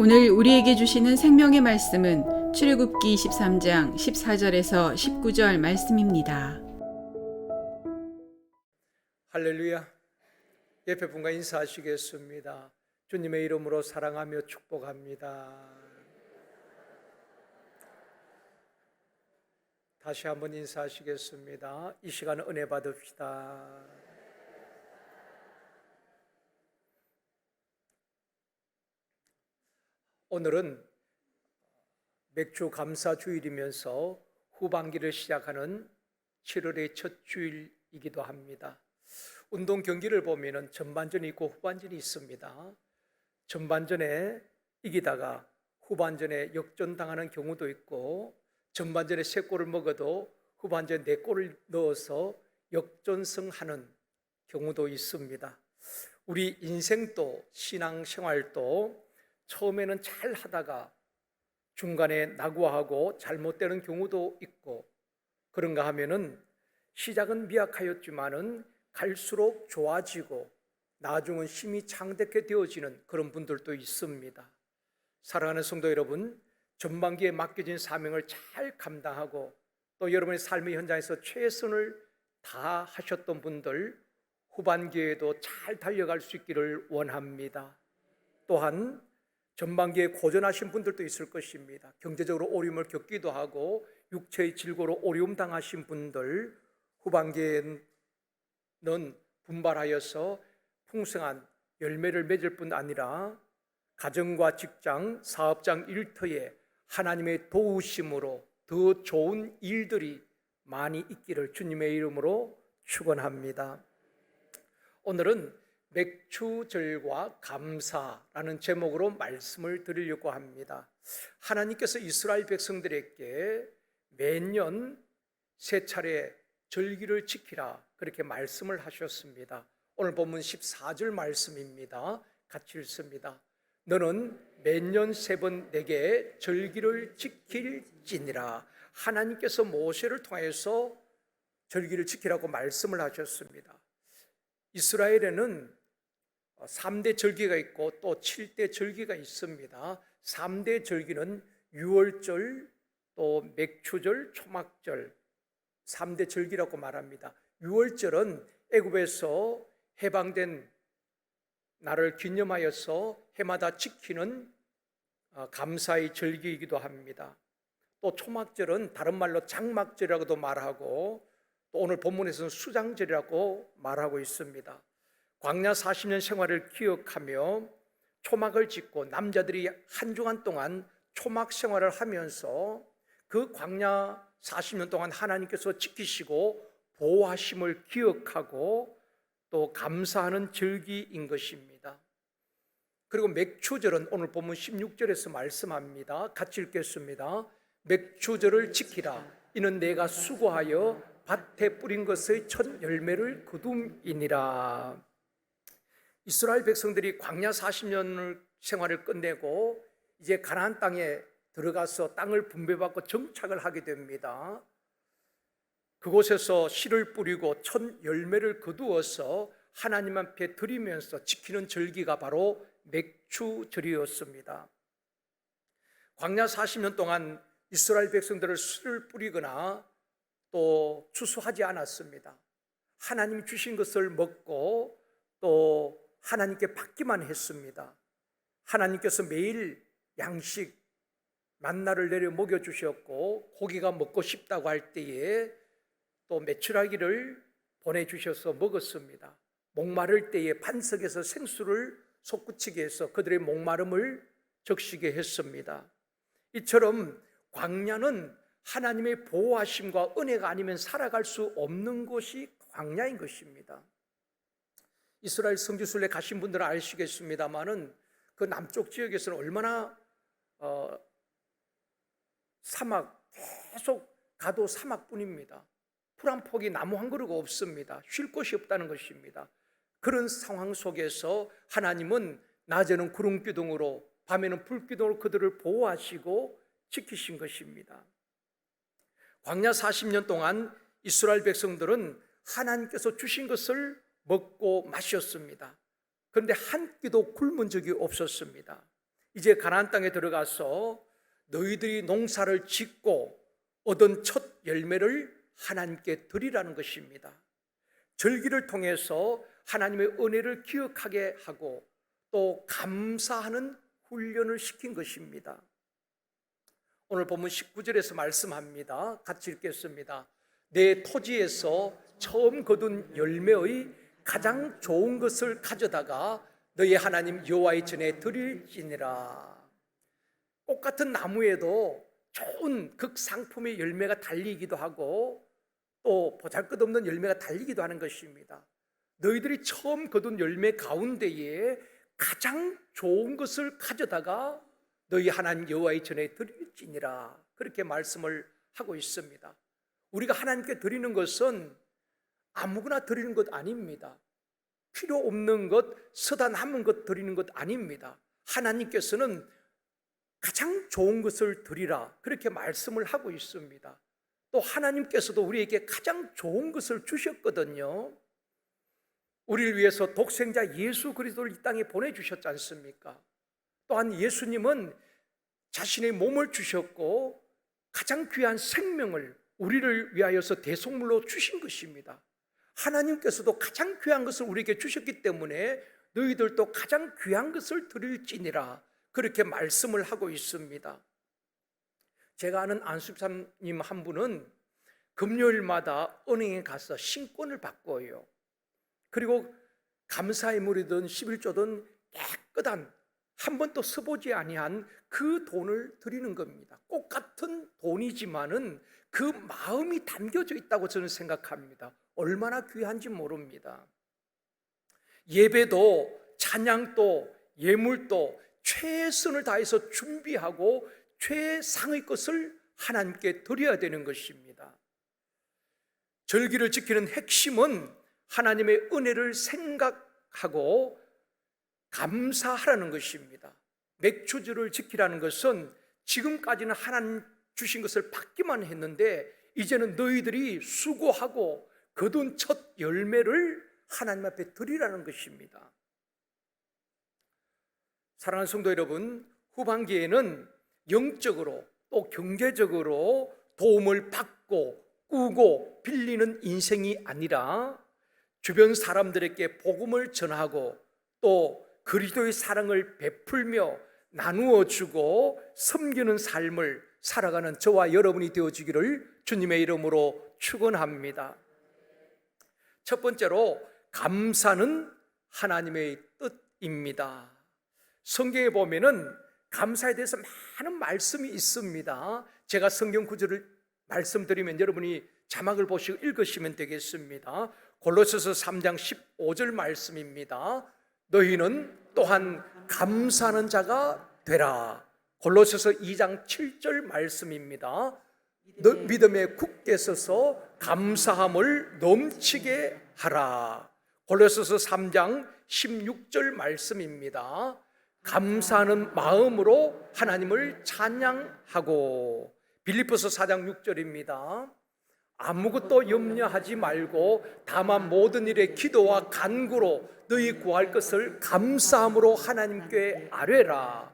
오늘 우리에게 주시는 생명의 말씀은 출애굽기 23장 14절에서 19절 말씀입니다. 할렐루야. 옆에 분과 인사하시겠습니다. 주님의 이름으로 사랑하며 축복합니다. 다시 한번 인사하시겠습니다. 이 시간 은혜 받읍시다. 오늘은 맥주 감사 주일이면서 후반기를 시작하는 7월의 첫 주일이기도 합니다. 운동 경기를 보면 전반전이 있고 후반전이 있습니다. 전반전에 이기다가 후반전에 역전당하는 경우도 있고, 전반전에 3골을 먹어도 후반전에 4골을 넣어서 역전승하는 경우도 있습니다. 우리 인생도 신앙생활도 처음에는 잘 하다가 중간에 낙오하고 잘못되는 경우도 있고, 그런가 하면은 시작은 미약하였지만은 갈수록 좋아지고 나중은 힘이 창대케 되어지는 그런 분들도 있습니다. 사랑하는 성도 여러분, 전반기에 맡겨진 사명을 잘 감당하고 또 여러분의 삶의 현장에서 최선을 다하셨던 분들, 후반기에도 잘 달려갈 수 있기를 원합니다. 또한 전반기에 고전하신 분들도 있을 것입니다. 경제적으로 어려움을 겪기도 하고 육체의 질고로 어려움 당하신 분들, 후반기에는 분발하여서 풍성한 열매를 맺을 뿐 아니라 가정과 직장, 사업장 일터에 하나님의 도우심으로 더 좋은 일들이 많이 있기를 주님의 이름으로 축원합니다. 오늘은 맥추절과 감사라는 제목으로 말씀을 드리려고 합니다. 하나님께서 이스라엘 백성들에게 매년 3차례 절기를 지키라 그렇게 말씀을 하셨습니다. 오늘 본문 14절 말씀입니다. 같이 읽습니다. 너는 매년 3번 내게 절기를 지킬지니라. 하나님께서 모세를 통해서 절기를 지키라고 말씀을 하셨습니다. 이스라엘에는 3대 절기가 있고 또 7대 절기가 있습니다. 3대 절기는 유월절, 또 맥추절, 초막절 3대 절기라고 말합니다. 유월절은 애굽에서 해방된 날을 기념하여서 해마다 지키는 감사의 절기이기도 합니다. 또 초막절은 다른 말로 장막절이라고도 말하고, 또 오늘 본문에서는 수장절이라고 말하고 있습니다. 광야 40년 생활을 기억하며 초막을 짓고 남자들이 한 주간 동안 초막 생활을 하면서 그 광야 40년 동안 하나님께서 지키시고 보호하심을 기억하고 또 감사하는 절기인 것입니다. 그리고 맥추절은 오늘 본문 16절에서 말씀합니다. 같이 읽겠습니다. 맥추절을 지키라. 이는 내가 수고하여 밭에 뿌린 것의 첫 열매를 거둠이니라. 이스라엘 백성들이 광야 40년 생활을 끝내고 이제 가나안 땅에 들어가서 땅을 분배받고 정착을 하게 됩니다. 그곳에서 씨를 뿌리고 첫 열매를 거두어서 하나님 앞에 드리면서 지키는 절기가 바로 맥추절이었습니다. 광야 40년 동안 이스라엘 백성들을 씨를 뿌리거나 또 추수하지 않았습니다. 하나님이 주신 것을 먹고 또 하나님께 받기만 했습니다. 하나님께서 매일 양식 만나를 내려 먹여주셨고, 고기가 먹고 싶다고 할 때에 또 메추라기를 보내주셔서 먹었습니다. 목마를 때에 반석에서 생수를 솟구치게 해서 그들의 목마름을 적시게 했습니다. 이처럼 광야는 하나님의 보호하심과 은혜가 아니면 살아갈 수 없는 곳이 광야인 것입니다. 이스라엘 성지순례 가신 분들은 아시겠습니다만은 그 남쪽 지역에서는 얼마나 사막, 계속 가도 사막뿐입니다. 풀 한 폭이 나무 한 그루가 없습니다. 쉴 곳이 없다는 것입니다. 그런 상황 속에서 하나님은 낮에는 구름 기둥으로 밤에는 불 기둥으로 그들을 보호하시고 지키신 것입니다. 광야 40년 동안 이스라엘 백성들은 하나님께서 주신 것을 먹고 마셨습니다. 그런데 한 끼도 굶은 적이 없었습니다. 이제 가나안 땅에 들어가서 너희들이 농사를 짓고 얻은 첫 열매를 하나님께 드리라는 것입니다. 절기를 통해서 하나님의 은혜를 기억하게 하고 또 감사하는 훈련을 시킨 것입니다. 오늘 본문 19절에서 말씀합니다. 같이 읽겠습니다. 내 토지에서 처음 거둔 열매의 가장 좋은 것을 가져다가 너희 하나님 여호와의 전에 드릴지니라. 꽃 같은 나무에도 좋은 극상품의 열매가 달리기도 하고 또 보잘것없는 열매가 달리기도 하는 것입니다. 너희들이 처음 거둔 열매 가운데에 가장 좋은 것을 가져다가 너희 하나님 여호와의 전에 드릴지니라, 그렇게 말씀을 하고 있습니다. 우리가 하나님께 드리는 것은 아무거나 드리는 것 아닙니다. 필요 없는 것, 쓰다 남은 것 드리는 것 아닙니다. 하나님께서는 가장 좋은 것을 드리라, 그렇게 말씀을 하고 있습니다. 또 하나님께서도 우리에게 가장 좋은 것을 주셨거든요. 우리를 위해서 독생자 예수 그리스도를 이 땅에 보내주셨지 않습니까? 또한 예수님은 자신의 몸을 주셨고 가장 귀한 생명을 우리를 위하여서 대속물로 주신 것입니다. 하나님께서도 가장 귀한 것을 우리에게 주셨기 때문에 너희들도 가장 귀한 것을 드릴지니라, 그렇게 말씀을 하고 있습니다. 제가 아는 안수집사님 한 분은 금요일마다 은행에 가서 신권을 바꿔요. 그리고 감사의 물이든 11조든 깨끗한 한 번도 써보지 아니한 그 돈을 드리는 겁니다. 꽃같은 돈이지만은 그 마음이 담겨져 있다고 저는 생각합니다. 얼마나 귀한지 모릅니다. 예배도 찬양도 예물도 최선을 다해서 준비하고 최상의 것을 하나님께 드려야 되는 것입니다. 절기를 지키는 핵심은 하나님의 은혜를 생각하고 감사하라는 것입니다. 맥주주를 지키라는 것은 지금까지는 하나님 주신 것을 받기만 했는데 이제는 너희들이 수고하고 거둔 첫 열매를 하나님 앞에 드리라는 것입니다. 사랑하는 성도 여러분, 후반기에는 영적으로 또 경제적으로 도움을 받고 꾸고 빌리는 인생이 아니라 주변 사람들에게 복음을 전하고 또 그리스도의 사랑을 베풀며 나누어 주고 섬기는 삶을 살아가는 저와 여러분이 되어주기를 주님의 이름으로 축원합니다. 첫 번째로 감사는 하나님의 뜻입니다. 성경에 보면은 감사에 대해서 많은 말씀이 있습니다. 제가 성경 구절을 말씀드리면 여러분이 자막을 보시고 읽으시면 되겠습니다. 골로새서 3장 15절 말씀입니다. 너희는 또한 감사하는 자가 되라. 골로새서 2장 7절 말씀입니다. 믿음에 굳게 서서 감사함을 넘치게 하라. 골로새서 3장 16절 말씀입니다. 감사하는 마음으로 하나님을 찬양하고. 빌립보서 4장 6절입니다. 아무것도 염려하지 말고 다만 모든 일에 기도와 간구로 너희 구할 것을 감사함으로 하나님께 아뢰라.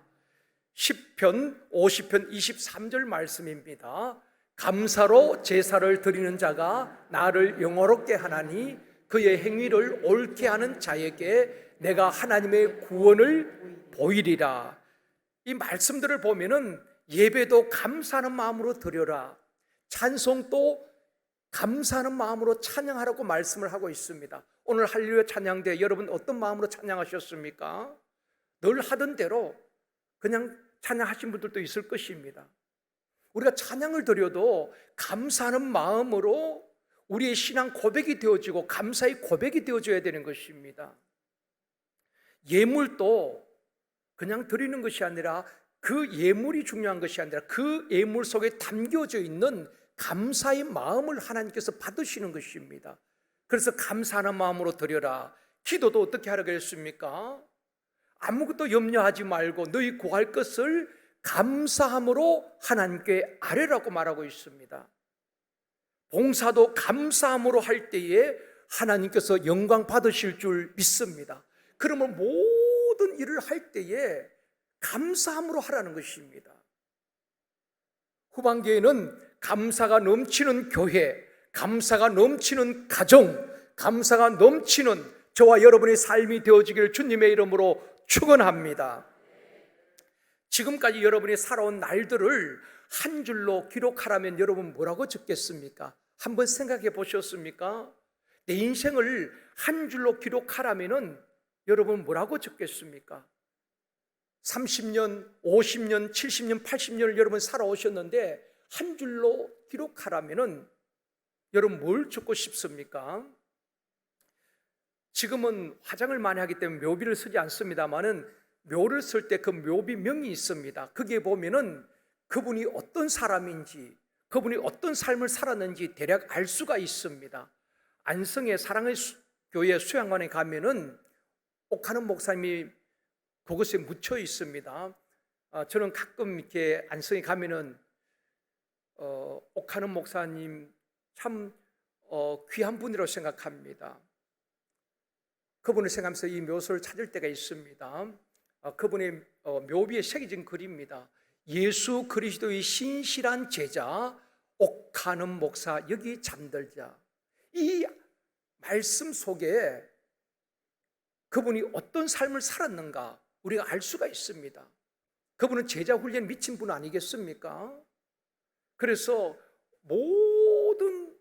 시편 50편 23절 말씀입니다. 감사로 제사를 드리는 자가 나를 영화롭게 하나니 그의 행위를 옳게 하는 자에게 내가 하나님의 구원을 보이리라. 이 말씀들을 보면은 예배도 감사하는 마음으로 드려라, 찬송도 감사하는 마음으로 찬양하라고 말씀을 하고 있습니다. 오늘 할렐루야 찬양대 여러분 어떤 마음으로 찬양하셨습니까? 늘 하던 대로 그냥 찬양하신 분들도 있을 것입니다. 우리가 찬양을 드려도 감사하는 마음으로 우리의 신앙 고백이 되어지고 감사의 고백이 되어져야 되는 것입니다. 예물도 그냥 드리는 것이 아니라 그 예물이 중요한 것이 아니라 그 예물 속에 담겨져 있는 감사의 마음을 하나님께서 받으시는 것입니다. 그래서 감사하는 마음으로 드려라. 기도도 어떻게 하라고 했습니까? 아무것도 염려하지 말고 너희 구할 것을 감사함으로 하나님께 아뢰라고 말하고 있습니다. 봉사도 감사함으로 할 때에 하나님께서 영광 받으실 줄 믿습니다. 그러면 모든 일을 할 때에 감사함으로 하라는 것입니다. 후반기에는 감사가 넘치는 교회, 감사가 넘치는 가정, 감사가 넘치는 저와 여러분의 삶이 되어지기를 주님의 이름으로 축원합니다. 지금까지 여러분이 살아온 날들을 한 줄로 기록하라면 여러분 뭐라고 적겠습니까? 한번 생각해 보셨습니까? 내 인생을 한 줄로 기록하라면 여러분 뭐라고 적겠습니까? 30년, 50년, 70년, 80년을 여러분 살아오셨는데 한 줄로 기록하라면 여러분 뭘 적고 싶습니까? 지금은 화장을 많이 하기 때문에 묘비를 쓰지 않습니다만은 묘를 쓸 때 그 묘비 명이 있습니다. 거기에 보면은 그분이 어떤 사람인지, 그분이 어떤 삶을 살았는지 대략 알 수가 있습니다. 안성의 사랑의 교회 수양관에 가면은 옥하는 목사님이 그것에 묻혀 있습니다. 저는 가끔 이렇게 안성에 가면은 옥하는 목사님 참 귀한 분이라고 생각합니다. 그분을 생각하면서 이 묘소를 찾을 때가 있습니다. 그분의 묘비에 새겨진 글입니다. 예수 그리스도의 신실한 제자 옥하는 목사 여기 잠들자. 이 말씀 속에 그분이 어떤 삶을 살았는가 우리가 알 수가 있습니다. 그분은 제자 훈련 미친 분 아니겠습니까? 그래서 모든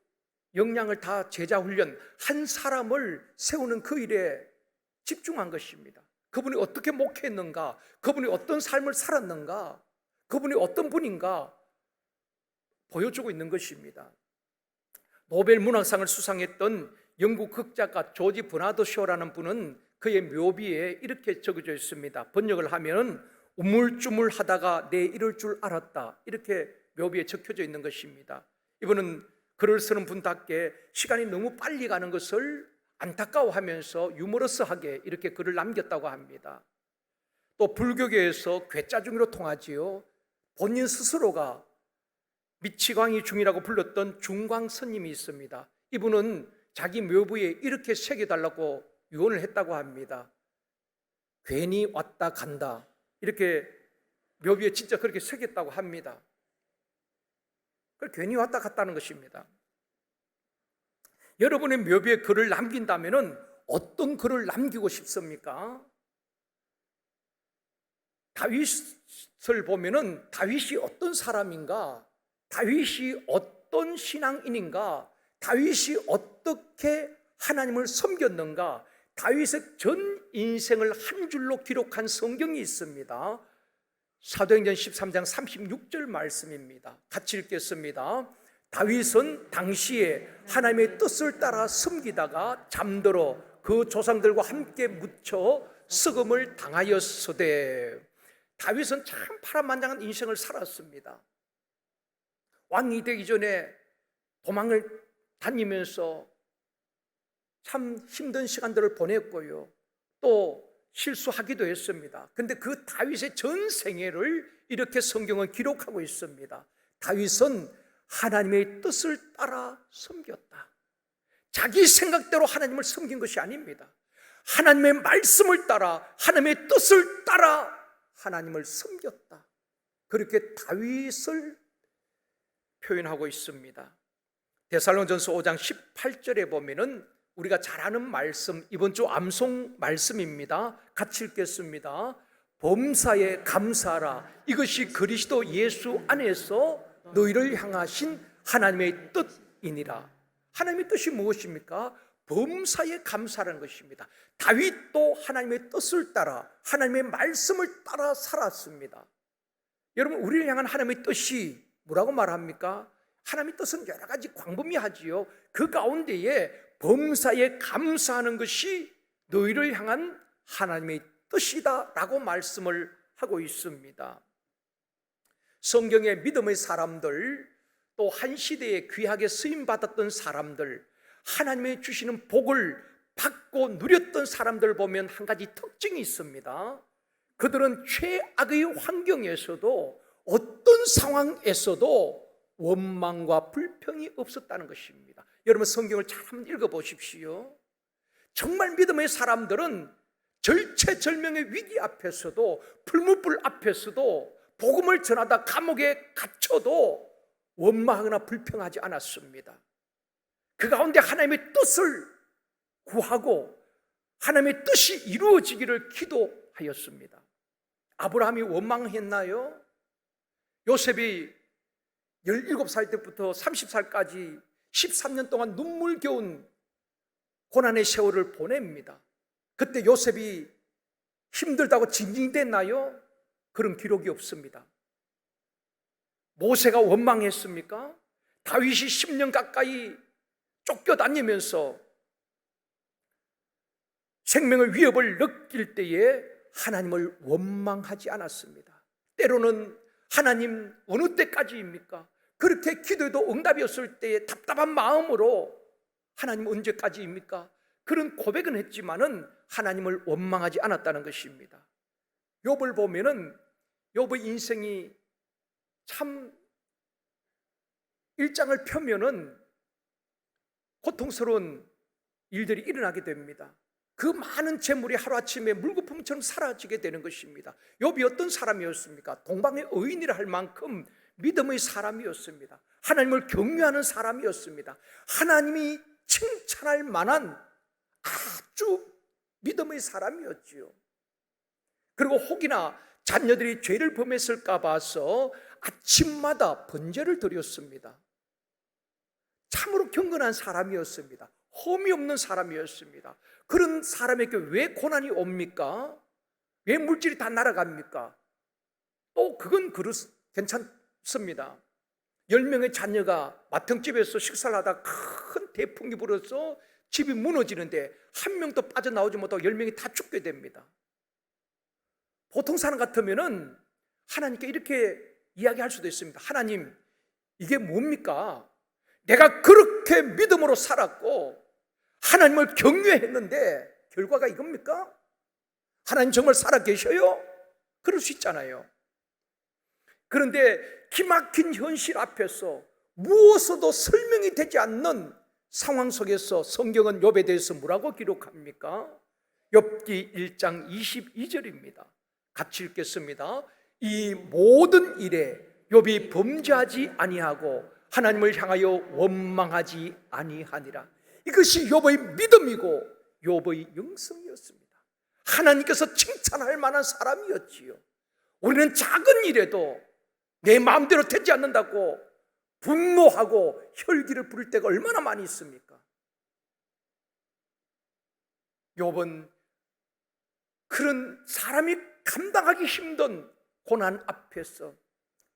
역량을 다 제자 훈련, 한 사람을 세우는 그 일에 집중한 것입니다. 그분이 어떻게 목회했는가, 그분이 어떤 삶을 살았는가, 그분이 어떤 분인가 보여주고 있는 것입니다. 노벨 문학상을 수상했던 영국 극작가 조지 버나드 쇼라는 분은 그의 묘비에 이렇게 적어져 있습니다. 번역을 하면 우물쭈물하다가 내 이럴 줄 알았다, 이렇게 묘비에 적혀져 있는 것입니다. 이분은 글을 쓰는 분답게 시간이 너무 빨리 가는 것을 안타까워하면서 유머러스하게 이렇게 글을 남겼다고 합니다. 또 불교계에서 괴짜중이로 통하지요. 본인 스스로가 미치광이 중이라고 불렀던 중광 스님이 있습니다. 이분은 자기 묘부에 이렇게 새겨달라고 유언을 했다고 합니다. 괜히 왔다 간다, 이렇게 묘비에 진짜 그렇게 새겼다고 합니다. 그걸 괜히 왔다 갔다는 것입니다. 여러분의 묘비에 글을 남긴다면 어떤 글을 남기고 싶습니까? 다윗을 보면은 다윗이 어떤 사람인가, 다윗이 어떤 신앙인인가, 다윗이 어떻게 하나님을 섬겼는가, 다윗의 전 인생을 한 줄로 기록한 성경이 있습니다. 사도행전 13장 36절 말씀입니다. 같이 읽겠습니다. 다윗은 당시에 하나님의 뜻을 따라 섬기다가 잠들어 그 조상들과 함께 묻혀 썩음을 당하였으되. 다윗은 참 파란만장한 인생을 살았습니다. 왕이 되기 전에 도망을 다니면서 참 힘든 시간들을 보냈고요, 또 실수하기도 했습니다. 그런데 그 다윗의 전 생애를 이렇게 성경은 기록하고 있습니다. 다윗은 하나님의 뜻을 따라 섬겼다. 자기 생각대로 하나님을 섬긴 것이 아닙니다. 하나님의 말씀을 따라, 하나님의 뜻을 따라 하나님을 섬겼다. 그렇게 다윗을 표현하고 있습니다. 데살로니가전서 5장 18절에 보면은 우리가 잘 아는 말씀, 이번 주 암송 말씀입니다. 같이 읽겠습니다. 범사에 감사하라. 이것이 그리스도 예수 안에서 너희를 향하신 하나님의 뜻이니라. 하나님의 뜻이 무엇입니까? 범사에 감사하는 것입니다. 다윗도 하나님의 뜻을 따라, 하나님의 말씀을 따라 살았습니다. 여러분, 우리를 향한 하나님의 뜻이 뭐라고 말합니까? 하나님의 뜻은 여러 가지 광범위하지요. 그 가운데에 범사에 감사하는 것이 너희를 향한 하나님의 뜻이다 라고 말씀을 하고 있습니다. 성경의 믿음의 사람들, 또 한 시대에 귀하게 쓰임받았던 사람들, 하나님의 주시는 복을 받고 누렸던 사람들 보면 한 가지 특징이 있습니다. 그들은 최악의 환경에서도, 어떤 상황에서도 원망과 불평이 없었다는 것입니다. 여러분, 성경을 잘 한번 읽어보십시오. 정말 믿음의 사람들은 절체절명의 위기 앞에서도, 풀무불 앞에서도, 복음을 전하다 감옥에 갇혀도 원망하거나 불평하지 않았습니다. 그 가운데 하나님의 뜻을 구하고 하나님의 뜻이 이루어지기를 기도하였습니다. 아브라함이 원망했나요? 요셉이 17살 때부터 30살까지 13년 동안 눈물겨운 고난의 세월을 보냅니다. 그때 요셉이 힘들다고 징징댔나요? 그런 기록이 없습니다. 모세가 원망했습니까? 다윗이 10년 가까이 쫓겨다니면서 생명의 위협을 느낄 때에 하나님을 원망하지 않았습니다. 때로는 하나님 어느 때까지입니까? 그렇게 기도해도 응답이 없을 때에 답답한 마음으로 하나님 언제까지입니까? 그런 고백은 했지만은 하나님을 원망하지 않았다는 것입니다. 욥을 보면은 욥의 인생이 참 일장을 펴면은 고통스러운 일들이 일어나게 됩니다. 그 많은 재물이 하루아침에 물거품처럼 사라지게 되는 것입니다. 욥이 어떤 사람이었습니까? 동방의 의인이라 할 만큼 믿음의 사람이었습니다. 하나님을 경외하는 사람이었습니다. 하나님이 칭찬할 만한 아주 믿음의 사람이었지요. 그리고 혹이나 자녀들이 죄를 범했을까 봐서 아침마다 번제를 드렸습니다. 참으로 경건한 사람이었습니다. 험이 없는 사람이었습니다. 그런 사람에게 왜 고난이 옵니까? 왜 물질이 다 날아갑니까? 또 그건 괜찮습니다. 10명의 자녀가 마탕집에서 식사를 하다 큰 태풍이 불어서 집이 무너지는데 한 명도 빠져나오지 못하고 10명이 다 죽게 됩니다. 보통 사람 같으면은 하나님께 이렇게 이야기할 수도 있습니다. 하나님, 이게 뭡니까? 내가 그렇게 믿음으로 살았고 하나님을 경외했는데 결과가 이겁니까? 하나님 정말 살아계셔요? 그럴 수 있잖아요. 그런데 기막힌 현실 앞에서 무엇으로도 설명이 되지 않는 상황 속에서 성경은 욥에 대해서 뭐라고 기록합니까? 욥기 1장 22절입니다. 같이 읽겠습니다. 이 모든 일에 욥이 범죄하지 아니하고 하나님을 향하여 원망하지 아니하니라. 이것이 욥의 믿음이고 욥의 영성이었습니다. 하나님께서 칭찬할 만한 사람이었지요. 우리는 작은 일에도 내 마음대로 되지 않는다고 분노하고 혈기를 부릴 때가 얼마나 많이 있습니까? 욥은 그런 사람이 감당하기 힘든 고난 앞에서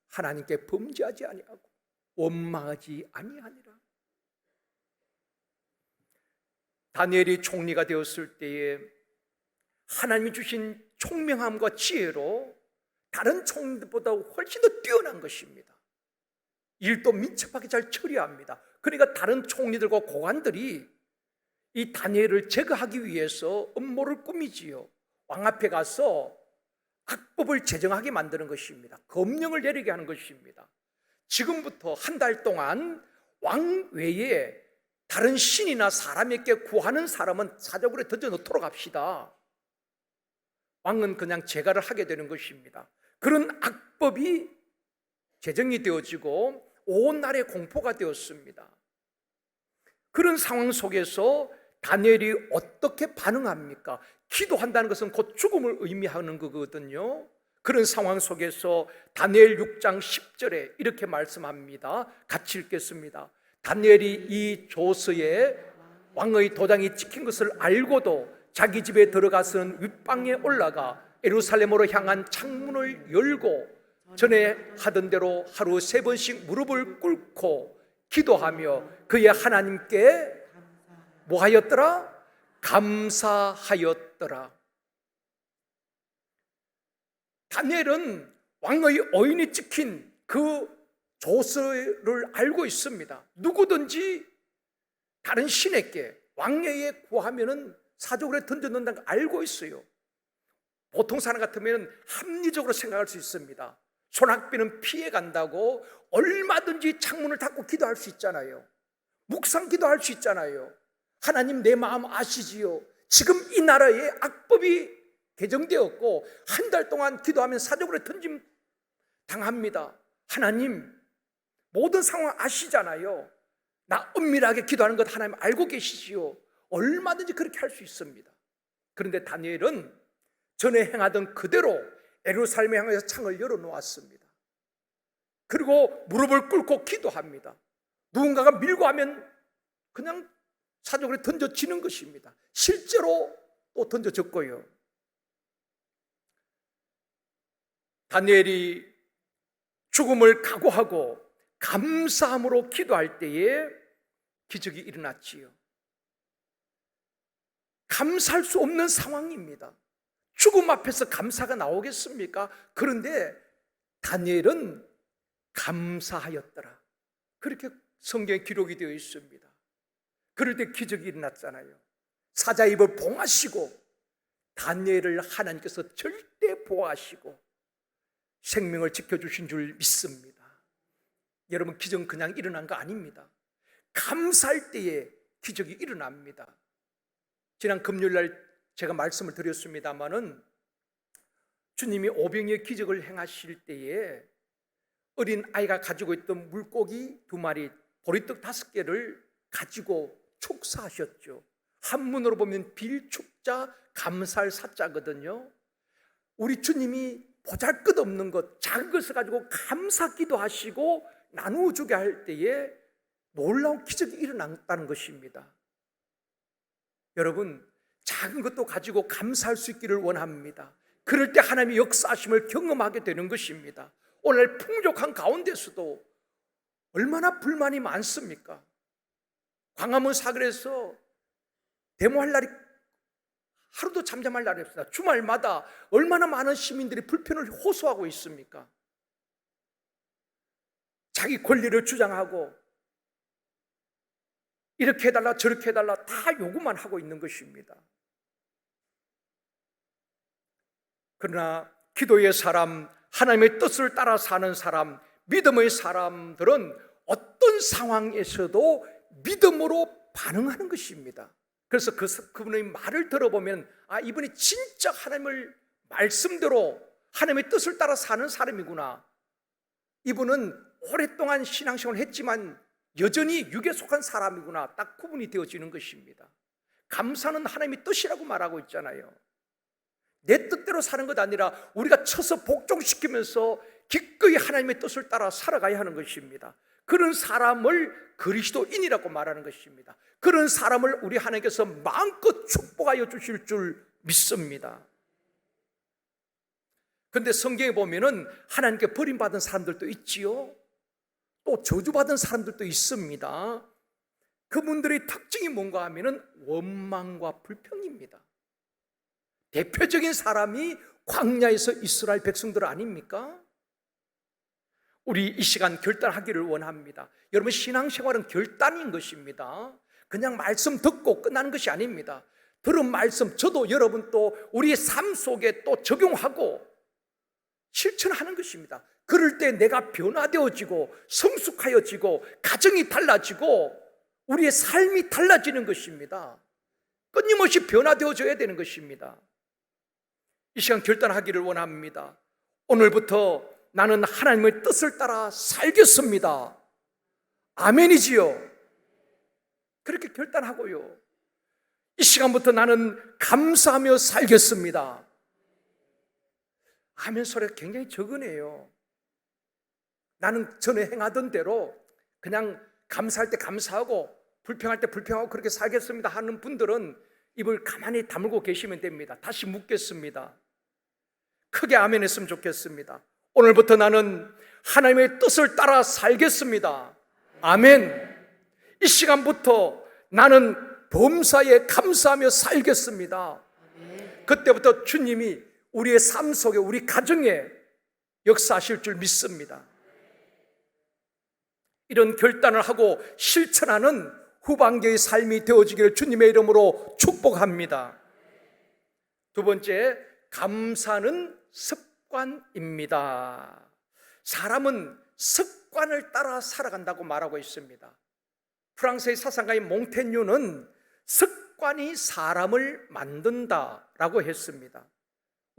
하나님께 범죄하지 아니하고 원망하지 아니하니라. 다니엘이 총리가 되었을 때에 하나님이 주신 총명함과 지혜로 다른 총리들보다 훨씬 더 뛰어난 것입니다. 일도 민첩하게 잘 처리합니다. 그러니까 다른 총리들과 고관들이 이 다니엘을 제거하기 위해서 음모를 꾸미지요. 왕 앞에 가서 악법을 제정하게 만드는 것입니다. 검령을 내리게 하는 것입니다. 지금부터 한 달 동안 왕 외에 다른 신이나 사람에게 구하는 사람은 사적으로 던져놓도록 합시다. 왕은 그냥 제가를 하게 되는 것입니다. 그런 악법이 제정이 되어지고 온 나라에 공포가 되었습니다. 그런 상황 속에서 다니엘이 어떻게 반응합니까? 기도한다는 것은 곧 죽음을 의미하는 거거든요. 그런 상황 속에서 다니엘 6장 10절에 이렇게 말씀합니다. 같이 읽겠습니다. 다니엘이 이 조서에 왕의 도장이 찍힌 것을 알고도 자기 집에 들어가서는 윗방에 올라가 예루살렘으로 향한 창문을 열고 전에 하던 대로 하루 3번씩 무릎을 꿇고 기도하며 그의 하나님께 뭐하였더라? 감사하였더라. 다니엘은 왕의 어인이 찍힌 그 조서를 알고 있습니다. 누구든지 다른 신에게 왕에게 구하면은 사적으로 던져놓는다는 걸 알고 있어요. 보통 사람 같으면 합리적으로 생각할 수 있습니다. 손학비는 피해간다고 얼마든지 창문을 닫고 기도할 수 있잖아요. 묵상 기도할 수 있잖아요. 하나님 내 마음 아시지요. 지금 이 나라에 악법이 개정되었고 한 달 동안 기도하면 사적으로 던짐 당합니다. 하나님, 모든 상황 아시잖아요. 나 은밀하게 기도하는 것 하나님 알고 계시지요. 얼마든지 그렇게 할 수 있습니다. 그런데 다니엘은 전에 행하던 그대로 예루살렘에 향해서 창을 열어놓았습니다. 그리고 무릎을 꿇고 기도합니다. 누군가가 밀고 하면 그냥 사적으로 던져지는 것입니다. 실제로 또 던져졌고요. 다니엘이 죽음을 각오하고 감사함으로 기도할 때에 기적이 일어났지요. 감사할 수 없는 상황입니다. 죽음 앞에서 감사가 나오겠습니까? 그런데 다니엘은 감사하였더라. 그렇게 성경에 기록이 되어 있습니다. 그럴 때 기적이 일어났잖아요. 사자 입을 봉하시고 다니엘을 하나님께서 절대 보호하시고 생명을 지켜주신 줄 믿습니다. 여러분, 기적은 그냥 일어난 거 아닙니다. 감사할 때에 기적이 일어납니다. 지난 금요일날 제가 말씀을 드렸습니다마는 주님이 오병이의 기적을 행하실 때에 어린 아이가 가지고 있던 물고기 2마리, 보리떡 5개를 가지고 축사하셨죠. 한문으로 보면 빌축자 감사할 사자거든요. 우리 주님이 보잘것없는 것, 작은 것을 가지고 감사 기도하시고 나누어 주게 할 때에 놀라운 기적이 일어났다는 것입니다. 여러분, 작은 것도 가지고 감사할 수 있기를 원합니다. 그럴 때 하나님의 역사하심을 경험하게 되는 것입니다. 오늘 풍족한 가운데서도 얼마나 불만이 많습니까? 광화문 사거리에서 데모할 날이 하루도 잠잠할 날이 없습니다. 주말마다 얼마나 많은 시민들이 불편을 호소하고 있습니까? 자기 권리를 주장하고 이렇게 해달라 저렇게 해달라 다 요구만 하고 있는 것입니다. 그러나 기도의 사람, 하나님의 뜻을 따라 사는 사람, 믿음의 사람들은 어떤 상황에서도 믿음으로 반응하는 것입니다. 그래서 그분의 말을 들어보면 이분이 진짜 하나님을 말씀대로 하나님의 뜻을 따라 사는 사람이구나. 이분은 오랫동안 신앙생활을 했지만 여전히 육에 속한 사람이구나. 딱 구분이 되어지는 것입니다. 감사는 하나님의 뜻이라고 말하고 있잖아요. 내 뜻대로 사는 것 아니라 우리가 쳐서 복종시키면서 기꺼이 하나님의 뜻을 따라 살아가야 하는 것입니다. 그런 사람을 그리스도인이라고 말하는 것입니다. 그런 사람을 우리 하나님께서 마음껏 축복하여 주실 줄 믿습니다. 그런데 성경에 보면은 하나님께 버림받은 사람들도 있지요. 또 저주받은 사람들도 있습니다. 그분들의 특징이 뭔가 하면은 원망과 불평입니다. 대표적인 사람이 광야에서 이스라엘 백성들 아닙니까? 우리 이 시간 결단하기를 원합니다. 여러분, 신앙생활은 결단인 것입니다. 그냥 말씀 듣고 끝나는 것이 아닙니다. 들은 말씀 저도 여러분 또 우리의 삶 속에 또 적용하고 실천하는 것입니다. 그럴 때 내가 변화되어지고 성숙하여지고 가정이 달라지고 우리의 삶이 달라지는 것입니다. 끊임없이 변화되어져야 되는 것입니다. 이 시간 결단하기를 원합니다. 오늘부터 나는 하나님의 뜻을 따라 살겠습니다. 아멘이지요. 그렇게 결단하고요. 이 시간부터 나는 감사하며 살겠습니다. 아멘 소리가 굉장히 적으네요. 나는 전에 행하던 대로 그냥 감사할 때 감사하고 불평할 때 불평하고 그렇게 살겠습니다 하는 분들은 입을 가만히 다물고 계시면 됩니다. 다시 묻겠습니다. 크게 아멘 했으면 좋겠습니다. 오늘부터 나는 하나님의 뜻을 따라 살겠습니다. 아멘. 이 시간부터 나는 범사에 감사하며 살겠습니다. 그때부터 주님이 우리의 삶 속에 우리 가정에 역사하실 줄 믿습니다. 이런 결단을 하고 실천하는 후반기의 삶이 되어지기를 주님의 이름으로 축복합니다. 두 번째, 감사는 습관입니다. 사람은 습관을 따라 살아간다고 말하고 있습니다. 프랑스의 사상가인 몽테뉴는 습관이 사람을 만든다라고 했습니다.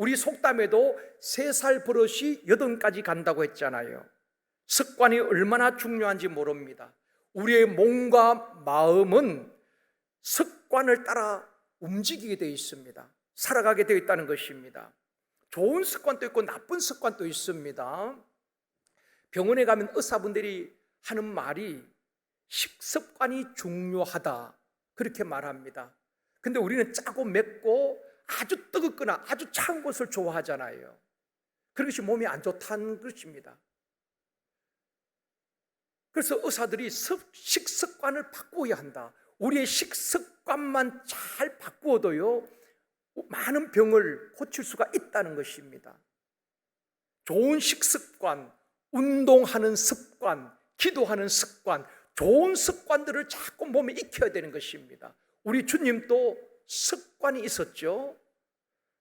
우리 속담에도 3살 버릇이 8까지 간다고 했잖아요. 습관이 얼마나 중요한지 모릅니다. 우리의 몸과 마음은 습관을 따라 움직이게 되어 있습니다. 살아가게 되어 있다는 것입니다. 좋은 습관도 있고 나쁜 습관도 있습니다. 병원에 가면 의사분들이 하는 말이 식습관이 중요하다, 그렇게 말합니다. 근데 우리는 짜고 맵고 아주 뜨겁거나 아주 차가운 것을 좋아하잖아요. 그것이 몸에 안 좋다는 것입니다. 그래서 의사들이 식습관을 바꾸어야 한다. 우리의 식습관만 잘 바꾸어도요, 많은 병을 고칠 수가 있다는 것입니다. 좋은 식습관, 운동하는 습관, 기도하는 습관, 좋은 습관들을 자꾸 몸에 익혀야 되는 것입니다. 우리 주님도 습관이 있었죠.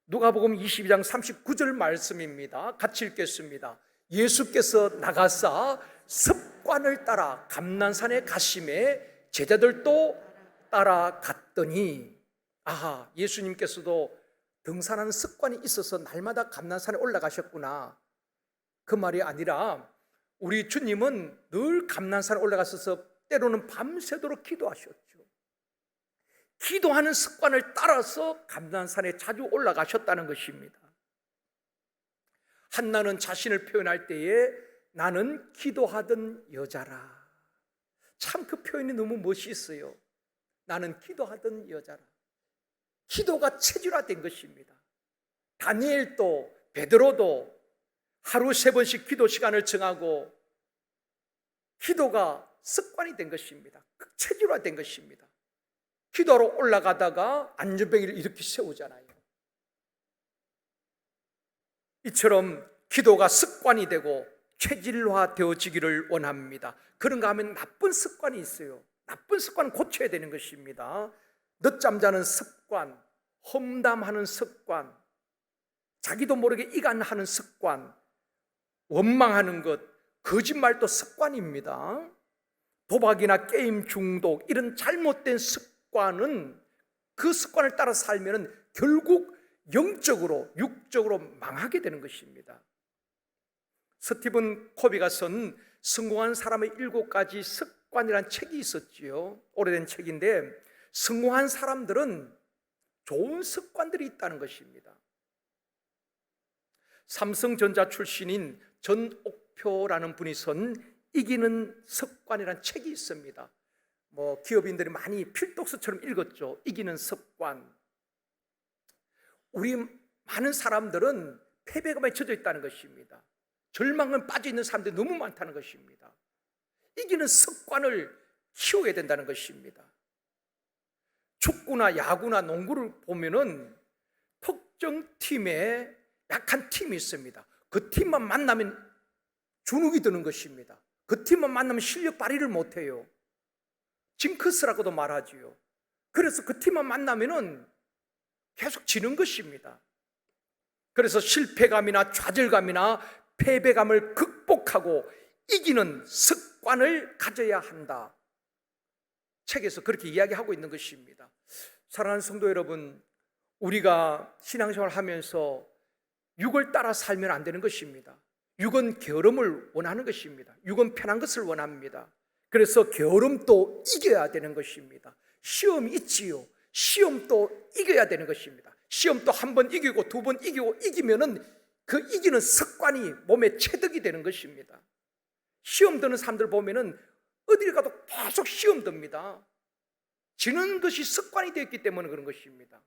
누가복음 22장 39절 말씀입니다. 같이 읽겠습니다. 예수께서 나가사 습관을 따라 감난산에 가심에 제자들도 따라갔더니, 아하, 예수님께서도 등산하는 습관이 있어서 날마다 감난산에 올라가셨구나, 그 말이 아니라 우리 주님은 늘 감난산에 올라가셔서 때로는 밤새도록 기도하셨죠. 기도하는 습관을 따라서 감난산에 자주 올라가셨다는 것입니다. 한나는 자신을 표현할 때에 나는 기도하던 여자라. 참 그 표현이 너무 멋있어요. 나는 기도하던 여자라. 기도가 체질화된 것입니다. 다니엘도 베드로도 하루 3번씩 기도 시간을 정하고 기도가 습관이 된 것입니다. 체질화된 것입니다. 기도하러 올라가다가 안전뱅이를 이렇게 세우잖아요. 이처럼 기도가 습관이 되고 체질화되어지기를 원합니다. 그런가 하면 나쁜 습관이 있어요. 나쁜 습관은 고쳐야 되는 것입니다. 늦잠 자는 습관, 험담하는 습관, 자기도 모르게 이간하는 습관, 원망하는 것, 거짓말도 습관입니다. 도박이나 게임 중독, 이런 잘못된 습관은 그 습관을 따라 살면 결국 영적으로, 육적으로 망하게 되는 것입니다. 스티븐 코비가 쓴 성공한 사람의 7가지 습관이라는 책이 있었지요. 오래된 책인데, 성공한 사람들은 좋은 습관들이 있다는 것입니다. 삼성전자 출신인 전옥표라는 분이 쓴 이기는 습관이라는 책이 있습니다. 기업인들이 많이 필독서처럼 읽었죠. 이기는 습관. 우리 많은 사람들은 패배감에 젖어 있다는 것입니다. 절망에 빠져 있는 사람들이 너무 많다는 것입니다. 이기는 습관을 키워야 된다는 것입니다. 축구나 야구나 농구를 보면은 특정 팀에 약한 팀이 있습니다. 그 팀만 만나면 주눅이 드는 것입니다. 그 팀만 만나면 실력 발휘를 못해요. 징크스라고도 말하지요. 그래서 그 팀만 만나면은 계속 지는 것입니다. 그래서 실패감이나 좌절감이나 패배감을 극복하고 이기는 습관을 가져야 한다. 책에서 그렇게 이야기하고 있는 것입니다. 사랑하는 성도 여러분, 우리가 신앙생활을 하면서 육을 따라 살면 안 되는 것입니다. 육은 게으름을 원하는 것입니다. 육은 편한 것을 원합니다. 그래서 게으름도 이겨야 되는 것입니다. 시험이 있지요. 시험도 이겨야 되는 것입니다. 시험도 한 번 이기고 2번 이기고 이기면은 그 이기는 습관이 몸에 체득이 되는 것입니다. 시험 드는 사람들 보면은 어딜 가도 계속 시험 듭니다. 지는 것이 습관이 되었기 때문에 그런 것입니다.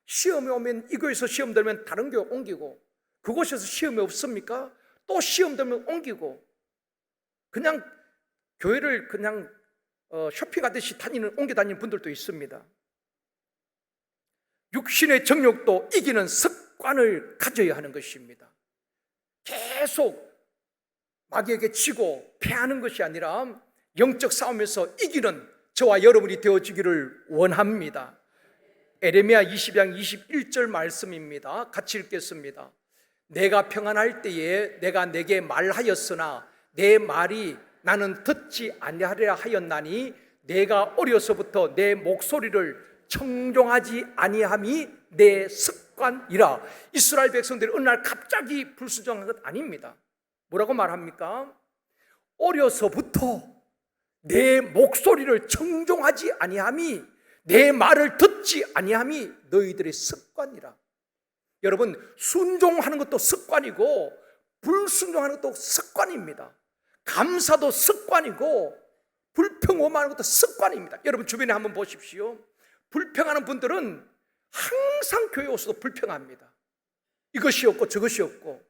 시험이 오면 이 교회에서 시험 들면 다른 교회 옮기고, 그곳에서 시험이 없습니까? 또 시험 들면 옮기고, 그냥 교회를 그냥 쇼핑하듯이 옮겨 다니는 분들도 있습니다. 육신의 정욕도 이기는 습관을 가져야 하는 것입니다. 계속 마귀에게 지고 패하는 것이 아니라 영적 싸움에서 이기는 저와 여러분이 되어지기를 원합니다. 에레미야 20장 21절 말씀입니다. 같이 읽겠습니다. 내가 평안할 때에 내가 내게 말하였으나 내 말이 나는 듣지 아니하리라 하였나니 내가 어려서부터 내 목소리를 청종하지 아니함이 내 습관이라. 이스라엘 백성들이 어느 날 갑자기 불순종한 것 아닙니다. 뭐라고 말합니까? 어려서부터 내 목소리를 청종하지 아니함이, 내 말을 듣지 아니함이 너희들의 습관이라. 여러분, 순종하는 것도 습관이고 불순종하는 것도 습관입니다. 감사도 습관이고 불평오만하는 것도 습관입니다. 여러분 주변에 한번 보십시오. 불평하는 분들은 항상 교회 오서도 불평합니다. 이것이 없고 저것이 없고.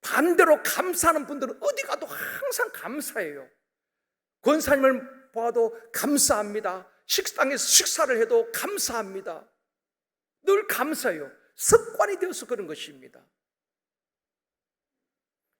반대로 감사하는 분들은 어디 가도 항상 감사해요. 권사님을 봐도 감사합니다. 식당에서 식사를 해도 감사합니다. 늘 감사해요. 습관이 되어서 그런 것입니다.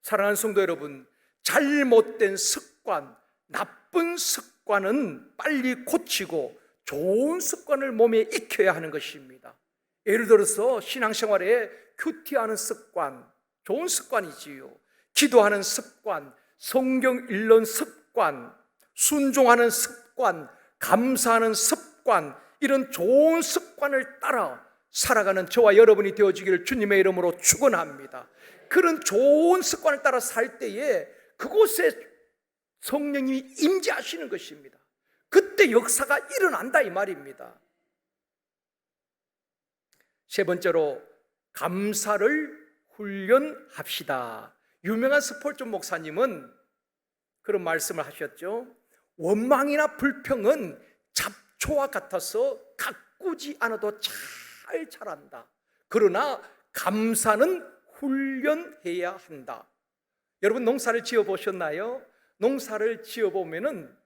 사랑하는 성도 여러분, 잘못된 습관, 나쁜 습관은 빨리 고치고 좋은 습관을 몸에 익혀야 하는 것입니다. 예를 들어서 신앙생활에 큐티하는 습관, 좋은 습관이지요. 기도하는 습관, 성경 읽는 습관, 순종하는 습관, 감사하는 습관, 이런 좋은 습관을 따라 살아가는 저와 여러분이 되어지기를 주님의 이름으로 축원합니다. 그런 좋은 습관을 따라 살 때에 그곳에 성령님이 임재하시는 것입니다. 그때 역사가 일어난다 이 말입니다. 세 번째로, 감사를 훈련합시다. 유명한 스폴전 목사님은 그런 말씀을 하셨죠. 원망이나 불평은 잡초와 같아서 가꾸지 않아도 잘 자란다. 그러나 감사는 훈련해야 한다. 여러분 농사를 지어보셨나요? 농사를 지어보면은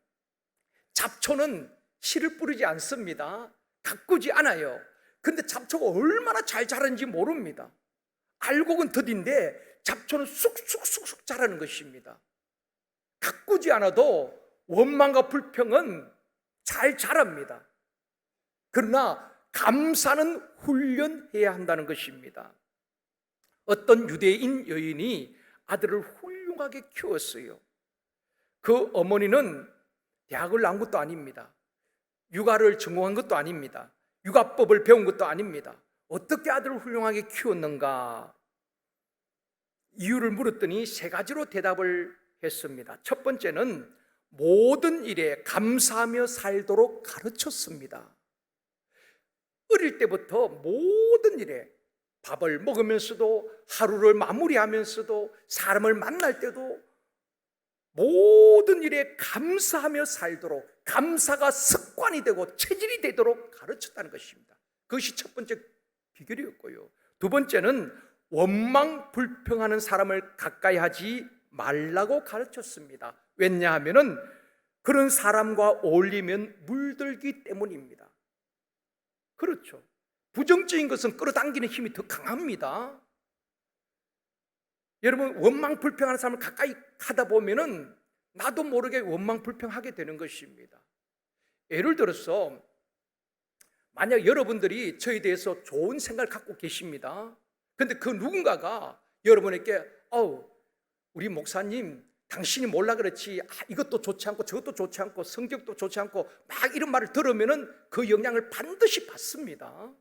잡초는 씨를 뿌리지 않습니다. 가꾸지 않아요. 근데 잡초가 얼마나 잘 자라는지 모릅니다. 알곡은 더딘데 잡초는 쑥쑥쑥쑥 자라는 것입니다. 가꾸지 않아도 원망과 불평은 잘 자랍니다. 그러나 감사는 훈련해야 한다는 것입니다. 어떤 유대인 여인이 아들을 훌륭하게 키웠어요. 그 어머니는 대학을 나온 것도 아닙니다. 육아를 전공한 것도 아닙니다. 육아법을 배운 것도 아닙니다. 어떻게 아들을 훌륭하게 키웠는가? 이유를 물었더니 세 가지로 대답을 했습니다. 첫 번째는 모든 일에 감사하며 살도록 가르쳤습니다. 어릴 때부터 모든 일에 밥을 먹으면서도, 하루를 마무리하면서도, 사람을 만날 때도 모든 일에 감사하며 살도록, 감사가 습관이 되고 체질이 되도록 가르쳤다는 것입니다. 그것이 첫 번째 비결이었고요. 두 번째는 원망 불평하는 사람을 가까이 하지 말라고 가르쳤습니다. 왜냐하면 그런 사람과 어울리면 물들기 때문입니다. 그렇죠. 부정적인 것은 끌어당기는 힘이 더 강합니다. 여러분, 원망 불평하는 사람을 가까이 하다 보면은 나도 모르게 원망 불평하게 되는 것입니다. 예를 들어서 만약 여러분들이 저에 대해서 좋은 생각을 갖고 계십니다. 그런데 그 누군가가 여러분에게 우리 목사님 당신이 몰라 그렇지 이것도 좋지 않고 저것도 좋지 않고 성격도 좋지 않고 막 이런 말을 들으면은 그 영향을 반드시 받습니다.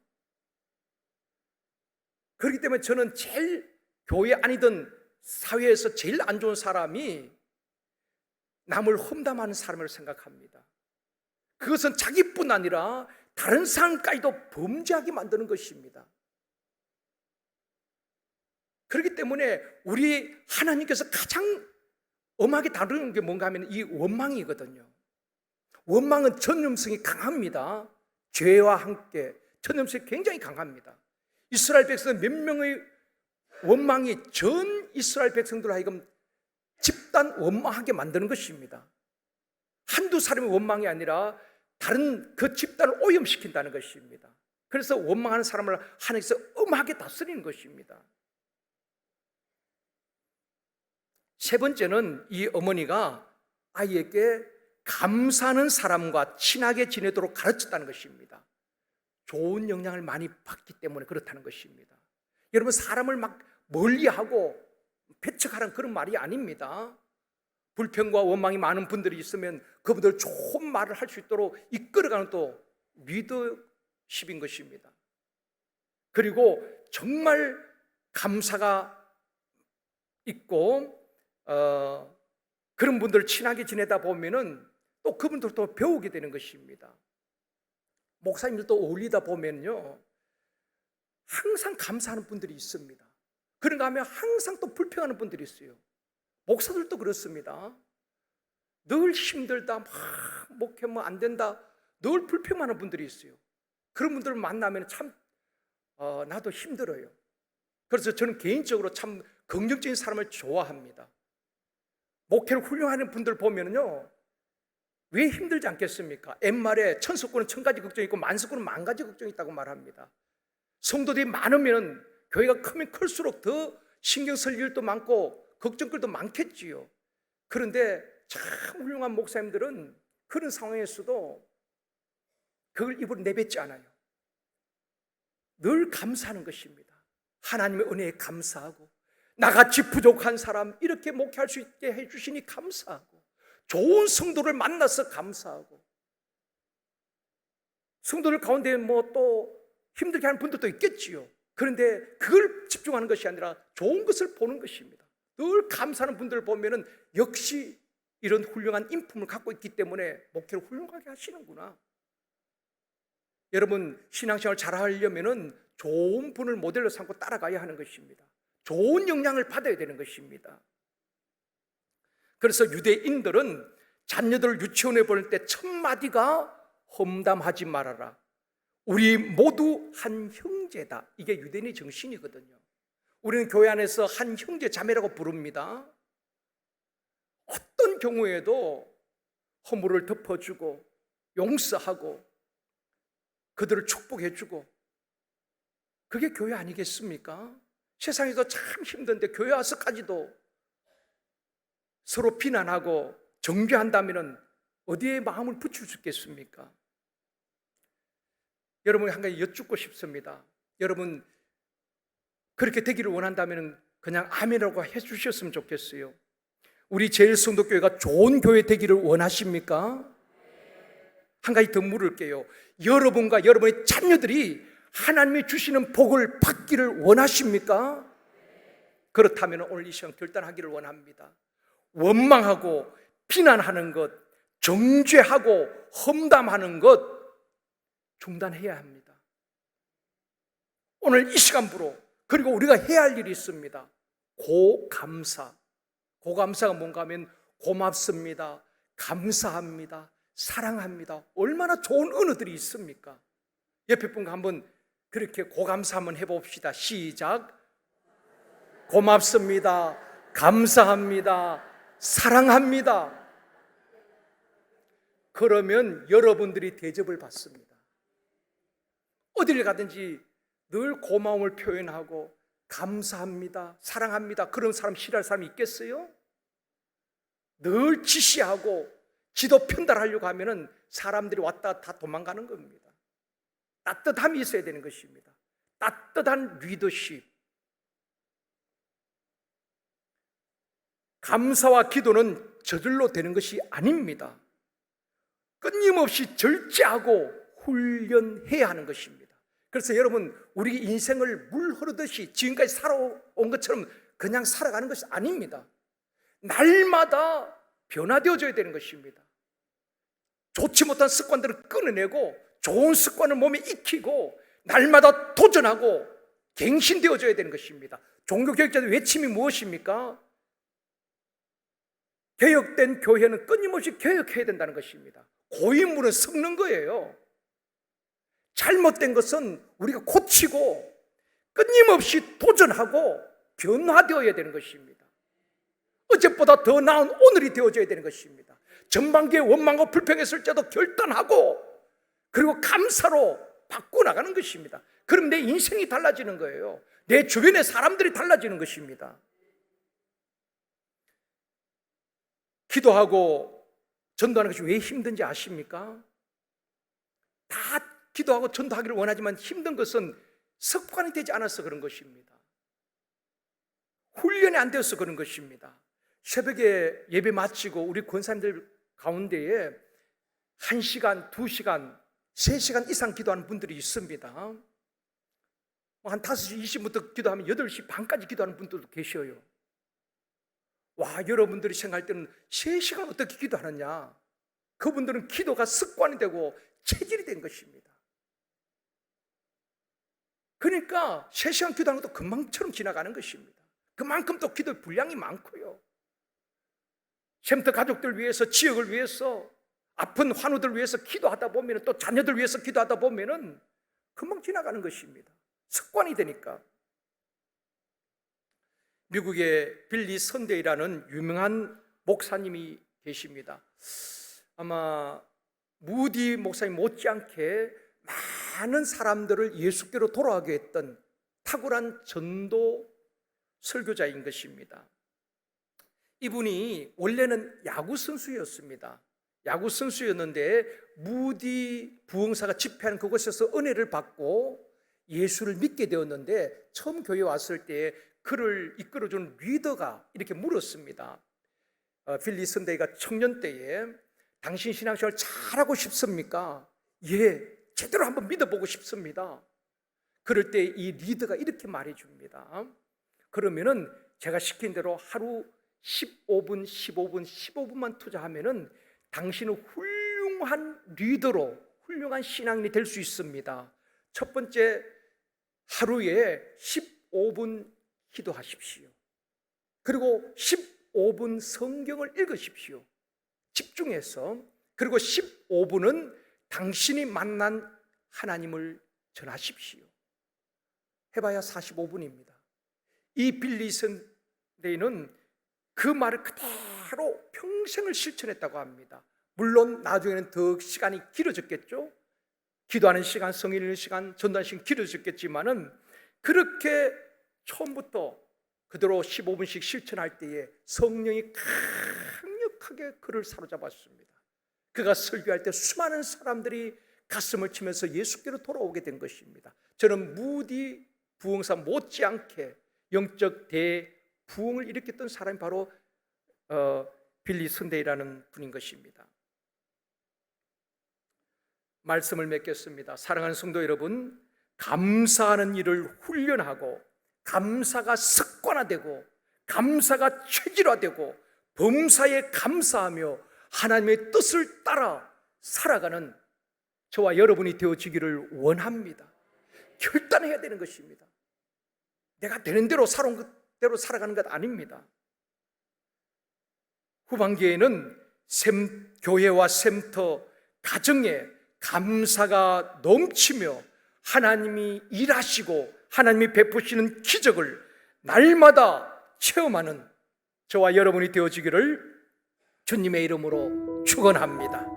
그렇기 때문에 저는 제일 교회 아니든 사회에서 제일 안 좋은 사람이 남을 험담하는 사람을 생각합니다. 그것은 자기뿐 아니라 다른 사람까지도 범죄하게 만드는 것입니다. 그렇기 때문에 우리 하나님께서 가장 엄하게 다루는 게 뭔가 하면 이 원망이거든요. 원망은 전염성이 강합니다. 죄와 함께 전염성이 굉장히 강합니다. 이스라엘 백성 몇 명의 원망이 전 이스라엘 백성들 하여금 집단 원망하게 만드는 것입니다. 한두 사람의 원망이 아니라 다른 그 집단을 오염시킨다는 것입니다. 그래서 원망하는 사람을 하나님께서 엄하게 다스리는 것입니다. 세 번째는 이 어머니가 아이에게 감사하는 사람과 친하게 지내도록 가르쳤다는 것입니다. 좋은 영향을 많이 받기 때문에 그렇다는 것입니다. 여러분, 사람을 막 멀리하고 배척하라는 그런 말이 아닙니다. 불평과 원망이 많은 분들이 있으면 그분들 좋은 말을 할 수 있도록 이끌어가는 또 리더십인 것입니다. 그리고 정말 감사가 있고 그런 분들 친하게 지내다 보면은 또 그분들도 배우게 되는 것입니다. 목사님들도 어울리다 보면요, 항상 감사하는 분들이 있습니다. 그런가 하면 항상 또 불평하는 분들이 있어요. 목사들도 그렇습니다. 늘 힘들다, 막 목회하면 안 된다, 늘 불평하는 분들이 있어요. 그런 분들을 만나면 참 나도 힘들어요. 그래서 저는 개인적으로 참 긍정적인 사람을 좋아합니다. 목회를 훌륭하는 분들 보면요, 왜 힘들지 않겠습니까? 옛말에 천석군은 1000가지 걱정이 있고 만석군은 10,000가지 걱정이 있다고 말합니다. 성도들이 많으면, 교회가 크면 클수록 더 신경 쓸 일도 많고 걱정거리도 많겠지요. 그런데 참 훌륭한 목사님들은 그런 상황에서도 그걸 입으로 내뱉지 않아요. 늘 감사하는 것입니다. 하나님의 은혜에 감사하고, 나같이 부족한 사람 이렇게 목회할 수 있게 해주시니 감사하고, 좋은 성도를 만나서 감사하고, 성도들 가운데 뭐 또 힘들게 하는 분들도 있겠지요. 그런데 그걸 집중하는 것이 아니라 좋은 것을 보는 것입니다. 늘 감사하는 분들을 보면은 역시 이런 훌륭한 인품을 갖고 있기 때문에 목회를 훌륭하게 하시는구나. 여러분, 신앙생활 잘 하려면은 좋은 분을 모델로 삼고 따라가야 하는 것입니다. 좋은 영향을 받아야 되는 것입니다. 그래서 유대인들은 자녀들을 유치원에 보낼 때 첫 마디가 험담하지 말아라. 우리 모두 한 형제다. 이게 유대인의 정신이거든요. 우리는 교회 안에서 한 형제 자매라고 부릅니다. 어떤 경우에도 허물을 덮어주고 용서하고 그들을 축복해주고, 그게 교회 아니겠습니까? 세상에서 참 힘든데 교회 와서까지도 서로 비난하고 정죄한다면 어디에 마음을 붙일 수 있겠습니까? 여러분이 한 가지 여쭙고 싶습니다. 여러분, 그렇게 되기를 원한다면 그냥 아멘이라고 해주셨으면 좋겠어요. 우리 제일성도교회가 좋은 교회 되기를 원하십니까? 한 가지 더 물을게요. 여러분과 여러분의 자녀들이 하나님이 주시는 복을 받기를 원하십니까? 그렇다면 오늘 이 시간 결단하기를 원합니다. 원망하고 비난하는 것, 정죄하고 험담하는 것 중단해야 합니다. 오늘 이 시간부로. 그리고 우리가 해야 할 일이 있습니다. 고감사. 고감사가 뭔가 하면 고맙습니다, 감사합니다, 사랑합니다. 얼마나 좋은 언어들이 있습니까? 옆에 분과 한번 그렇게 고감사 한번 해봅시다. 시작. 고맙습니다, 감사합니다, 사랑합니다. 그러면 여러분들이 대접을 받습니다. 어디를 가든지 늘 고마움을 표현하고 감사합니다, 사랑합니다. 그런 사람 싫어할 사람이 있겠어요? 늘 지시하고 지도 편달하려고 하면은 사람들이 왔다 다 도망가는 겁니다. 따뜻함이 있어야 되는 것입니다. 따뜻한 리더십. 감사와 기도는 저절로 되는 것이 아닙니다. 끊임없이 절제하고 훈련해야 하는 것입니다. 그래서 여러분, 우리 인생을 물 흐르듯이 지금까지 살아온 것처럼 그냥 살아가는 것이 아닙니다. 날마다 변화되어져야 되는 것입니다. 좋지 못한 습관들을 끊어내고 좋은 습관을 몸에 익히고 날마다 도전하고 갱신되어져야 되는 것입니다. 종교개혁자의 외침이 무엇입니까? 개혁된 교회는 끊임없이 개혁해야 된다는 것입니다. 고인물은 썩는 거예요. 잘못된 것은 우리가 고치고 끊임없이 도전하고 변화되어야 되는 것입니다. 어제보다 더 나은 오늘이 되어져야 되는 것입니다. 전반기에 원망과 불평했을 때도 결단하고 그리고 감사로 바꿔나가는 것입니다. 그럼 내 인생이 달라지는 거예요. 내 주변의 사람들이 달라지는 것입니다. 기도하고 전도하는 것이 왜 힘든지 아십니까? 다 기도하고 전도하기를 원하지만 힘든 것은 습관이 되지 않아서 그런 것입니다. 훈련이 안 되어서 그런 것입니다. 새벽에 예배 마치고 우리 권사님들 가운데에 1시간, 2시간 3시간 이상 기도하는 분들이 있습니다. 한 5시 20분부터 기도하면 8시 반까지 기도하는 분들도 계셔요. 와, 여러분들이 생각할 때는 3시간 어떻게 기도하느냐? 그분들은 기도가 습관이 되고 체질이 된 것입니다. 그러니까 3시간 기도하는 것도 금방처럼 지나가는 것입니다. 그만큼 또 기도의 분량이 많고요. 쉼터 가족들 위해서, 지역을 위해서, 아픈 환우들 위해서 기도하다 보면, 또 자녀들 위해서 기도하다 보면 금방 지나가는 것입니다. 습관이 되니까. 미국의 빌리 선데이라는 유명한 목사님이 계십니다. 아마 무디 목사님 못지않게 많은 사람들을 예수께로 돌아가게 했던 탁월한 전도 설교자인 것입니다. 이분이 원래는 야구 선수였습니다. 야구 선수였는데 무디 부흥사가 집회하는 그곳에서 은혜를 받고 예수를 믿게 되었는데, 처음 교회에 왔을 때 그를 이끌어준 리더가 이렇게 물었습니다. 빌리 선데이가 청년 때에 당신 신앙생활 잘하고 싶습니까? 예, 제대로 한번 믿어보고 싶습니다. 그럴 때 이 리더가 이렇게 말해줍니다. 그러면은 제가 시킨 대로 하루 15분, 15분, 15분만 투자하면은 당신은 훌륭한 리더로, 훌륭한 신앙인이 될 수 있습니다. 첫 번째, 하루에 15분 기도하십시오. 그리고 15분 성경을 읽으십시오. 집중해서. 그리고 15분은 당신이 만난 하나님을 전하십시오. 해봐야 45분입니다. 이 빌리 선데이는 그 말을 그대로 평생을 실천했다고 합니다. 물론 나중에는 더 시간이 길어졌겠죠. 기도하는 시간, 성경 읽는 시간, 전도하는 시간 길어졌겠지만은 그렇게 처음부터 그대로 15분씩 실천할 때에 성령이 강력하게 그를 사로잡았습니다. 그가 설교할 때 수많은 사람들이 가슴을 치면서 예수께로 돌아오게 된 것입니다. 저는 무디 부흥사 못지않게 영적 대부흥을 일으켰던 사람이 바로 빌리 선데이라는 분인 것입니다. 말씀을 맺겠습니다. 사랑하는 성도 여러분, 감사하는 일을 훈련하고 감사가 습관화되고 감사가 체질화되고 범사에 감사하며 하나님의 뜻을 따라 살아가는 저와 여러분이 되어지기를 원합니다. 결단해야 되는 것입니다. 내가 되는 대로 살아온 대로 살아가는 것 아닙니다. 후반기에는 교회와 샘터, 가정에 감사가 넘치며 하나님이 일하시고 하나님이 베푸시는 기적을 날마다 체험하는 저와 여러분이 되어지기를 주님의 이름으로 축원합니다.